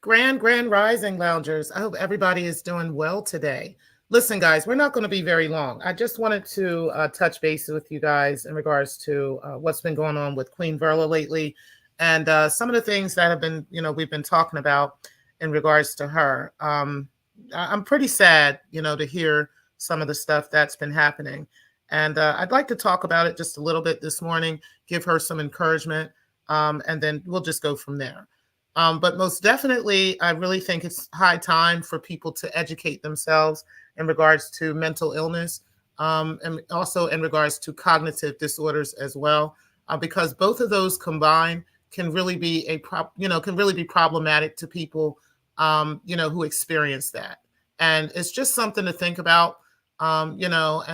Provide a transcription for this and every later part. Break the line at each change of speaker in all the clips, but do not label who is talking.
Grand Rising Loungers. I hope everybody is doing well today. Listen, guys, we're not going to be very long. I just wanted to touch base with you guys in regards to what's been going on with Queen Verla lately and some of the things that have been, we've been talking about in regards to her. I'm pretty sad, to hear some of the stuff that's been happening. And I'd like to talk about it just a little bit this morning, give her some encouragement, and then we'll just go from there. But most definitely, I really think it's high time for people to educate themselves in regards to mental illness, and also in regards to cognitive disorders as well, because both of those combined can really be can really be problematic to people, who experience that. And it's just something to think about, and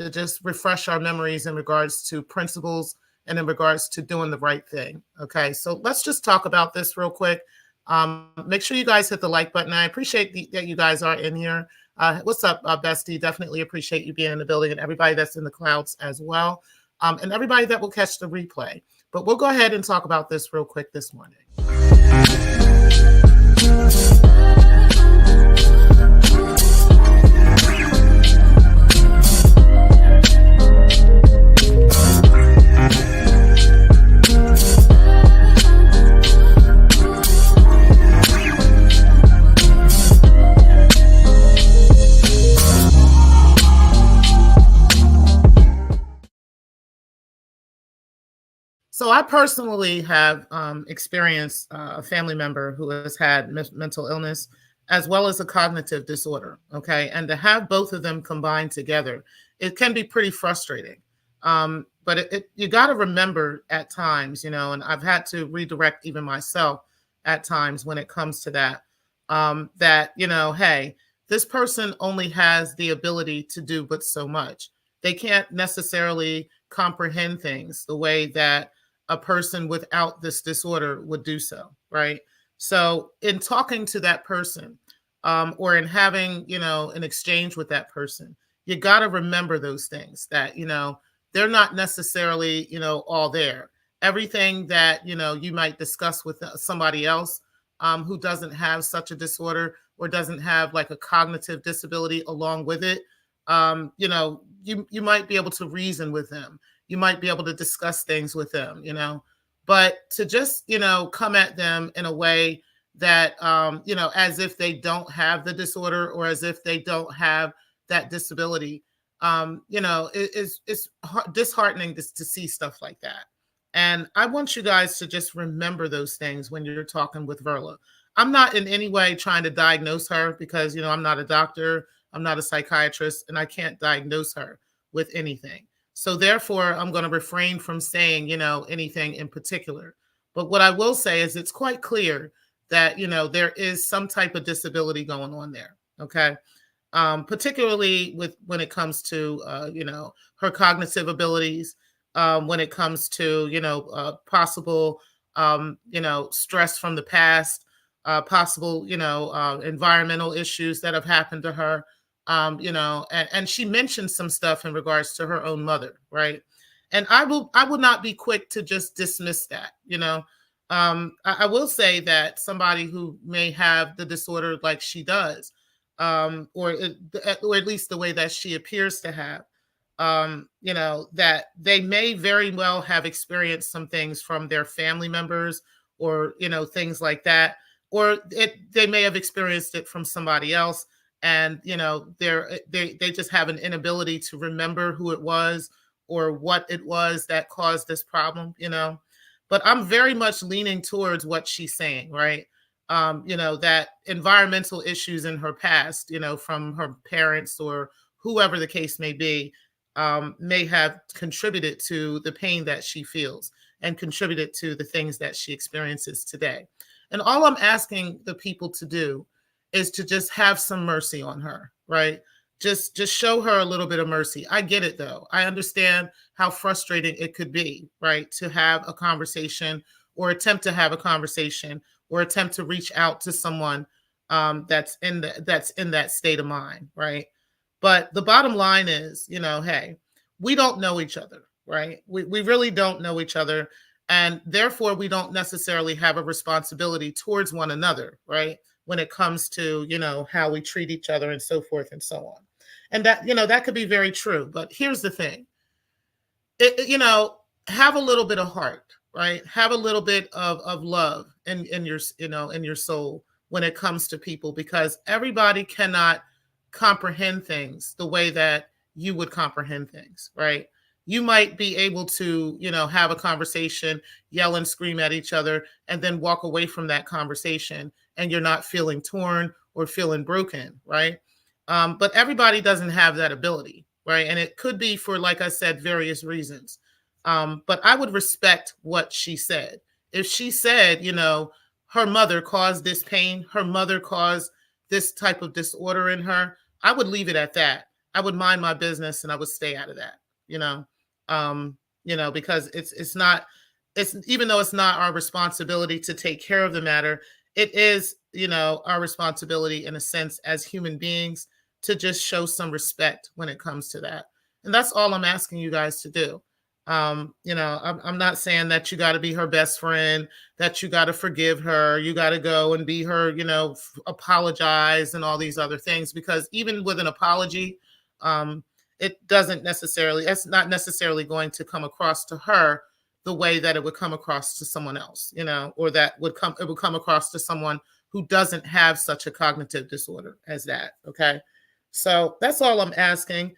to just refresh our memories in regards to principles and in regards to doing the right thing. Okay, so let's just talk about this real quick. Make sure you guys hit the like button. I appreciate that you guys are in here. What's up, Bestie? Definitely appreciate you being in the building and everybody that's in the clouds as well. And everybody that will catch the replay. But we'll go ahead and talk about this real quick this morning. So I personally have experienced a family member who has had mental illness as well as a cognitive disorder. Okay, and to have both of them combined together, it can be pretty frustrating. But you got to remember at times, and I've had to redirect even myself at times when it comes to that. That hey, this person only has the ability to do but so much. They can't necessarily comprehend things the way that a person without this disorder would do so, right? So, in talking to that person, or in having, an exchange with that person, you got to remember those things that, they're not necessarily, all there. Everything that, you might discuss with somebody else who doesn't have such a disorder or doesn't have like a cognitive disability along with it, you might be able to reason with them. You might be able to discuss things with them, but to just, come at them in a way that, as if they don't have the disorder or as if they don't have that disability, it's disheartening to see stuff like that. And I want you guys to just remember those things when you're talking with Verla. I'm not in any way trying to diagnose her because, I'm not a doctor, I'm not a psychiatrist, and I can't diagnose her with anything. So therefore, I'm going to refrain from saying, anything in particular. But what I will say is it's quite clear that, there is some type of disability going on there. Okay. Particularly with when it comes to, her cognitive abilities, when it comes to, possible, stress from the past, possible, environmental issues that have happened to her, and she mentioned some stuff in regards to her own mother, right? And I will not be quick to just dismiss that, I will say that somebody who may have the disorder like she does, or at least the way that she appears to have, that they may very well have experienced some things from their family members or, things like that, or they may have experienced it from somebody else. And they just have an inability to remember who it was or what it was that caused this problem, but I'm very much leaning towards what she's saying, right? That environmental issues in her past, from her parents or whoever the case may have contributed to the pain that she feels and contributed to the things that she experiences today. And all I'm asking the people to do is to just have some mercy on her, right? Just show her a little bit of mercy. I get it though. I understand how frustrating it could be, right? To have a conversation or attempt to have a conversation or attempt to reach out to someone that's in that state of mind, right? But the bottom line is, hey, we don't know each other, right? We really don't know each other. And therefore, we don't necessarily have a responsibility towards one another, right? when it comes to, how we treat each other and so forth and so on. And that, that could be very true. But here's the thing, have a little bit of heart, right? Have a little bit of love in your, in your soul when it comes to people, because everybody cannot comprehend things the way that you would comprehend things, right? You might be able to, have a conversation, yell and scream at each other, and then walk away from that conversation, and you're not feeling torn or feeling broken, right? But everybody doesn't have that ability, right? And it could be for, like I said, various reasons. But I would respect what she said. If she said, her mother caused this pain, her mother caused this type of disorder in her, I would leave it at that. I would mind my business and I would stay out of that, you know. Because it's not, it's, even though it's not our responsibility to take care of the matter, it is, our responsibility in a sense as human beings to just show some respect when it comes to that. And that's all I'm asking you guys to do. I'm not saying that you got to be her best friend, that you got to forgive her, you got to go and be her, apologize and all these other things, because even with an apology, it doesn't necessarily, it's not necessarily going to come across to her the way that it would come across to someone else, or that it would come across to someone who doesn't have such a cognitive disorder as that. Okay. So that's all I'm asking.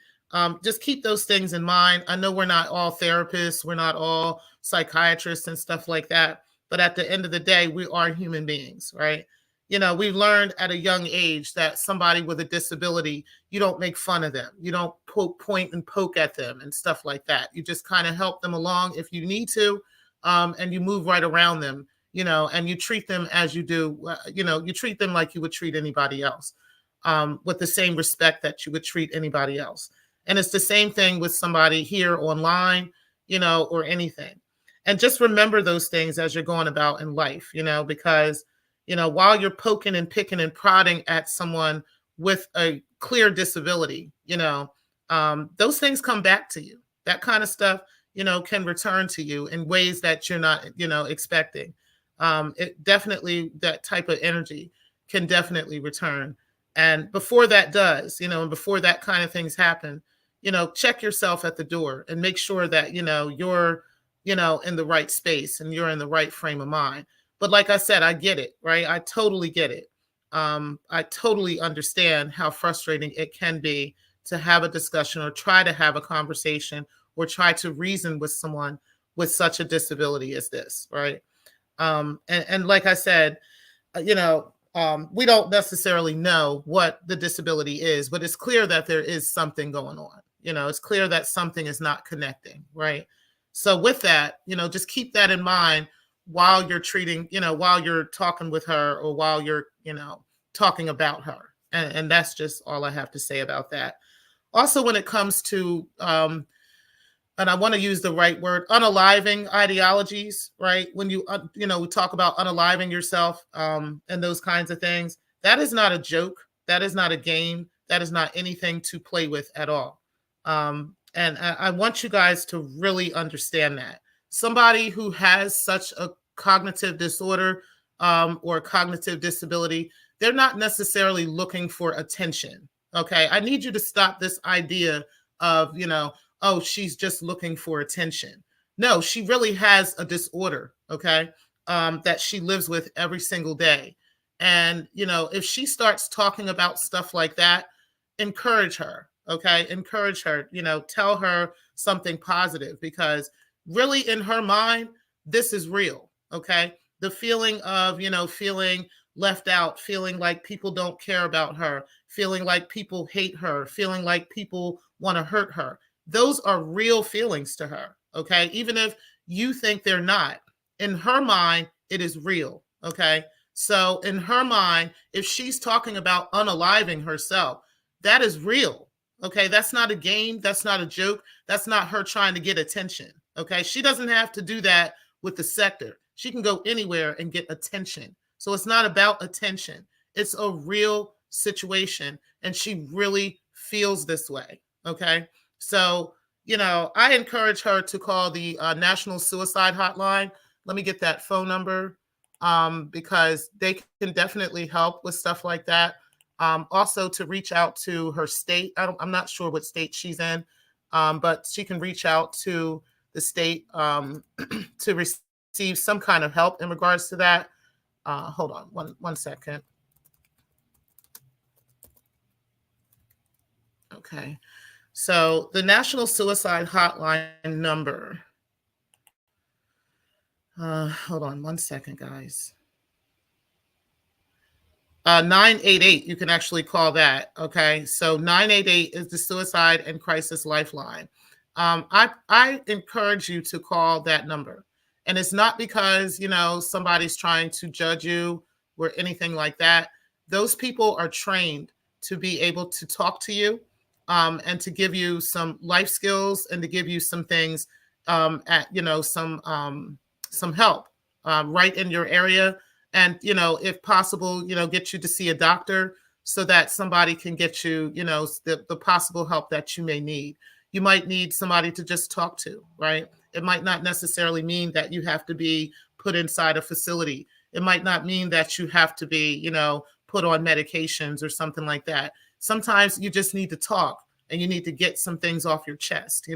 Just keep those things in mind. I know we're not all therapists, we're not all psychiatrists and stuff like that, but at the end of the day, we are human beings, right? We learned at a young age that somebody with a disability, you don't make fun of them, you don't point and poke at them and stuff like that. You just kind of help them along if you need to, and you move right around them, and you treat them as you do, you treat them like you would treat anybody else, with the same respect that you would treat anybody else. And it's the same thing with somebody here online, or anything. And just remember those things as you're going about in life, because, while you're poking and picking and prodding at someone with a clear disability, those things come back to you. That kind of stuff, can return to you in ways that you're not, expecting. It definitely, that type of energy can definitely return. And before that does, and before that kind of things happen, check yourself at the door and make sure that, you're, in the right space and you're in the right frame of mind. But like I said, I get it, right? I totally get it. I totally understand how frustrating it can be to have a discussion or try to have a conversation or try to reason with someone with such a disability as this, right? And like I said, we don't necessarily know what the disability is, but it's clear that there is something going on. It's clear that something is not connecting, right? So with that, just keep that in mind while you're treating, while you're talking with her or while you're, talking about her. And that's just all I have to say about that. Also, when it comes to, and I want to use the right word, unaliving ideologies, right? When you, we talk about unaliving yourself, and those kinds of things, that is not a joke. That is not a game. That is not anything to play with at all. And I want you guys to really understand that. Somebody who has such a cognitive disorder, or cognitive disability, they're not necessarily looking for attention. Okay. I need you to stop this idea of, oh, she's just looking for attention. No, she really has a disorder, okay, that she lives with every single day. And, if she starts talking about stuff like that, encourage her, okay? Encourage her, tell her something positive, because really in her mind, this is real, okay? The feeling of, feeling left out, feeling like people don't care about her, feeling like people hate her, feeling like people want to hurt her. Those are real feelings to her, okay? Even if you think they're not, in her mind, it is real, okay? So in her mind, if she's talking about unaliving herself, that is real, okay? That's not a game. That's not a joke. That's not her trying to get attention, okay? She doesn't have to do that with the sector. She can go anywhere and get attention. So it's not about attention. It's a real situation, and she really feels this way, okay? So, I encourage her to call the National Suicide Hotline. Let me get that phone number. because they can definitely help with stuff like that. Also, to reach out to her state. I'm not sure what state she's in, but she can reach out to the state to receive some kind of help in regards to that. Hold on one second. Okay. So the National Suicide Hotline number. Hold on one second, guys. 988, you can actually call that. Okay. So 988 is the Suicide and Crisis Lifeline. I encourage you to call that number. And it's not because, somebody's trying to judge you or anything like that. Those people are trained to be able to talk to you, and to give you some life skills and to give you some things, some help, right in your area, and if possible, get you to see a doctor so that somebody can get you, the possible help that you may need. You might need somebody to just talk to, right? It might not necessarily mean that you have to be put inside a facility. It might not mean that you have to be, put on medications or something like that. Sometimes you just need to talk and you need to get some things off your chest,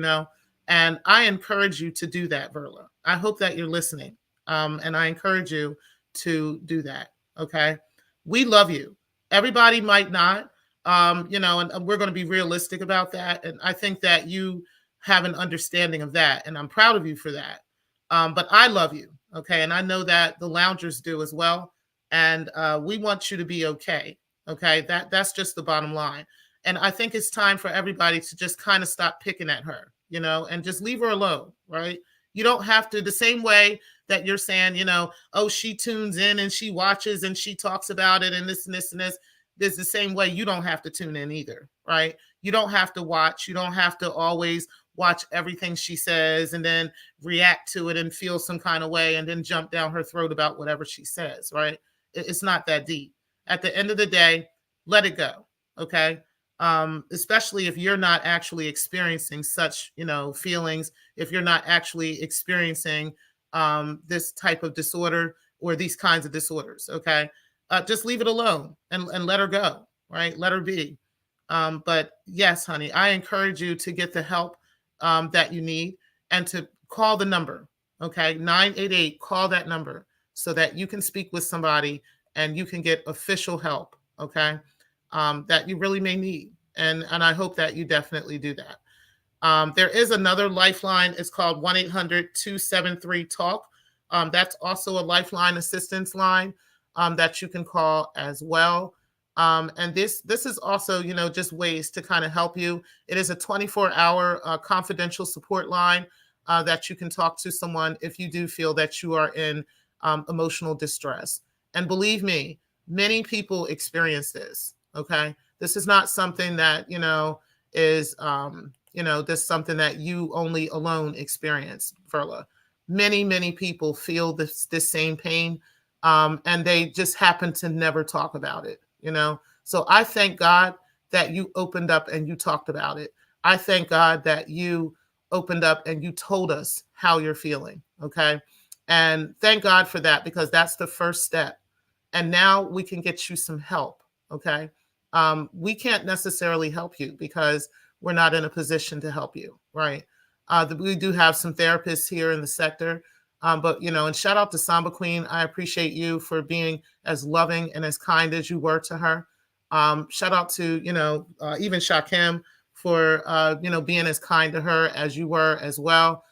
and I encourage you to do that, Verla. I hope that you're listening, and I encourage you to do that. Okay. We love you. Everybody might not, and we're going to be realistic about that. And I think that you have an understanding of that. And I'm proud of you for that. But I love you. Okay. And I know that the loungers do as well. And we want you to be okay. Okay. That's just the bottom line. And I think it's time for everybody to just kind of stop picking at her, and just leave her alone. Right. You don't have to, the same way that you're saying, oh, she tunes in and she watches and she talks about it and this and this and this. There's the same way you don't have to tune in either, right? You don't have to watch. You don't have to always watch everything she says and then react to it and feel some kind of way and then jump down her throat about whatever she says, right? It's not that deep. At the end of the day, let it go, okay? Especially if you're not actually experiencing such, feelings, if you're not actually experiencing this type of disorder or these kinds of disorders. Okay. Just leave it alone and let her go. Right. Let her be. But yes, honey, I encourage you to get the help that you need and to call the number. Okay. 988, call that number so that you can speak with somebody and you can get official help. Okay. That you really may need. And I hope that you definitely do that. There is another lifeline. It's called 1-800-273-TALK. That's also a lifeline assistance line that you can call as well. And this is also, just ways to kind of help you. It is a 24-hour confidential support line that you can talk to someone if you do feel that you are in emotional distress. And believe me, many people experience this. Okay. This is not something that, is, this is something that you only alone experience, Verla. Many, many people feel this same pain, and they just happen to never talk about it, So I thank God that you opened up and you talked about it. I thank God that you opened up and you told us how you're feeling, okay? And thank God for that, because that's the first step. And now we can get you some help, okay? We can't necessarily help you because we're not in a position to help you, right? We do have some therapists here in the sector, but, and shout out to Samba Queen. I appreciate you for being as loving and as kind as you were to her. Shout out to, even Shakim for, being as kind to her as you were as well.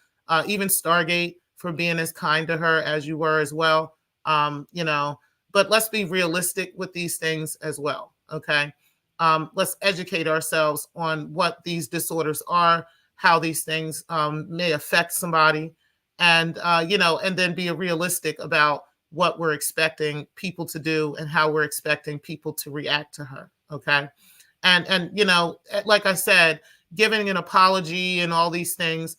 Even Stargate for being as kind to her as you were as well. But let's be realistic with these things as well. Okay. Let's educate ourselves on what these disorders are, how these things may affect somebody, and, and then be realistic about what we're expecting people to do and how we're expecting people to react to her. Okay. And, like I said, giving an apology and all these things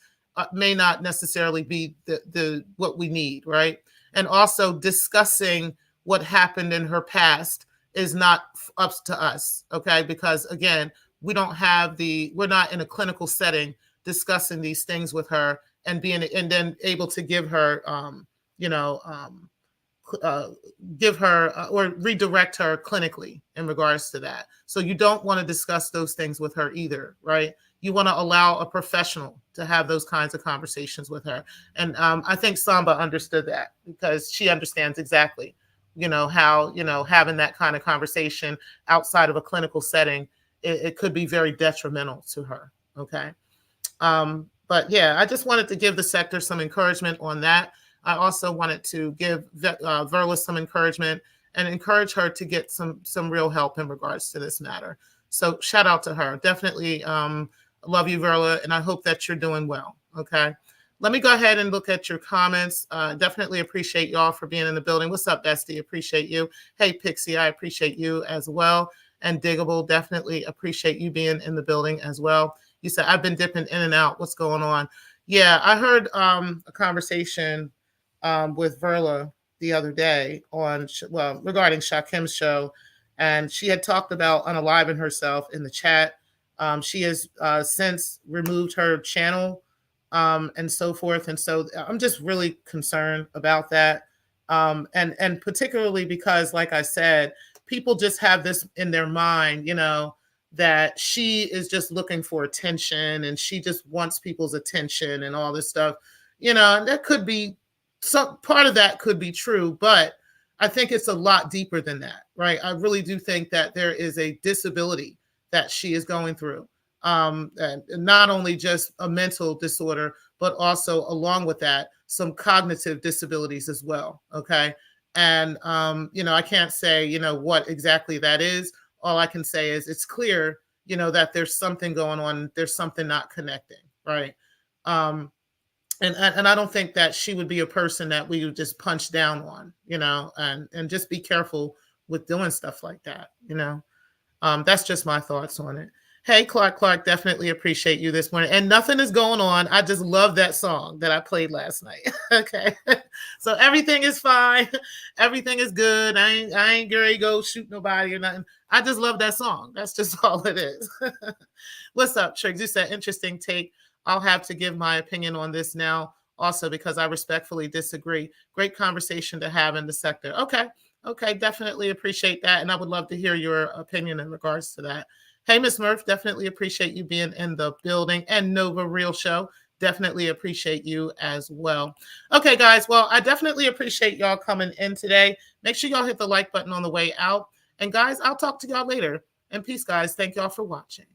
may not necessarily be the what we need. Right. And also discussing what happened in her past is not up to us, okay? Because again, we're not in a clinical setting discussing these things with her and then able to give her, uh, give her or redirect her clinically in regards to that. So you don't want to discuss those things with her either, right? You want to allow a professional to have those kinds of conversations with her. And I think Samba understood that because she understands exactly, how, having that kind of conversation outside of a clinical setting, it could be very detrimental to her. Okay. But yeah, I just wanted to give the sector some encouragement on that. I also wanted to give Verla some encouragement and encourage her to get some real help in regards to this matter. So shout out to her. Definitely love you, Verla, and I hope that you're doing well. Okay. Let me go ahead and look at your comments. Definitely appreciate y'all for being in the building. What's up, Bestie? Appreciate you. Hey, Pixie, I appreciate you as well. And Diggable, definitely appreciate you being in the building as well. You said, I've been dipping in and out. What's going on? Yeah, I heard a conversation with Verla the other day regarding Shakim's show. And she had talked about unaliving herself in the chat. She has since removed her channel and so forth. And so I'm just really concerned about that. And particularly because, like I said, people just have this in their mind, that she is just looking for attention and she just wants people's attention and all this stuff, and that could be some part of that could be true, but I think it's a lot deeper than that, right? I really do think that there is a disability that she is going through. And not only just a mental disorder, but also along with that, some cognitive disabilities as well. Okay. And, I can't say, what exactly that is. All I can say is it's clear, that there's something going on. There's something not connecting. Right. Um, and I don't think that she would be a person that we would just punch down on, and just be careful with doing stuff like that. That's just my thoughts on it. Hey, Clark, definitely appreciate you this morning. And nothing is going on. I just love that song that I played last night. Okay. So everything is fine. Everything is good. I ain't ready to go shoot nobody or nothing. I just love that song. That's just all it is. What's up, Triggs? You said interesting take. I'll have to give my opinion on this now also because I respectfully disagree. Great conversation to have in the sector. Okay, definitely appreciate that. And I would love to hear your opinion in regards to that. Hey, Miss Murph, definitely appreciate you being in the building. And Nova Real Show, definitely appreciate you as well. Okay, guys, well, I definitely appreciate y'all coming in today. Make sure y'all hit the like button on the way out. And guys, I'll talk to y'all later. And peace, guys. Thank y'all for watching.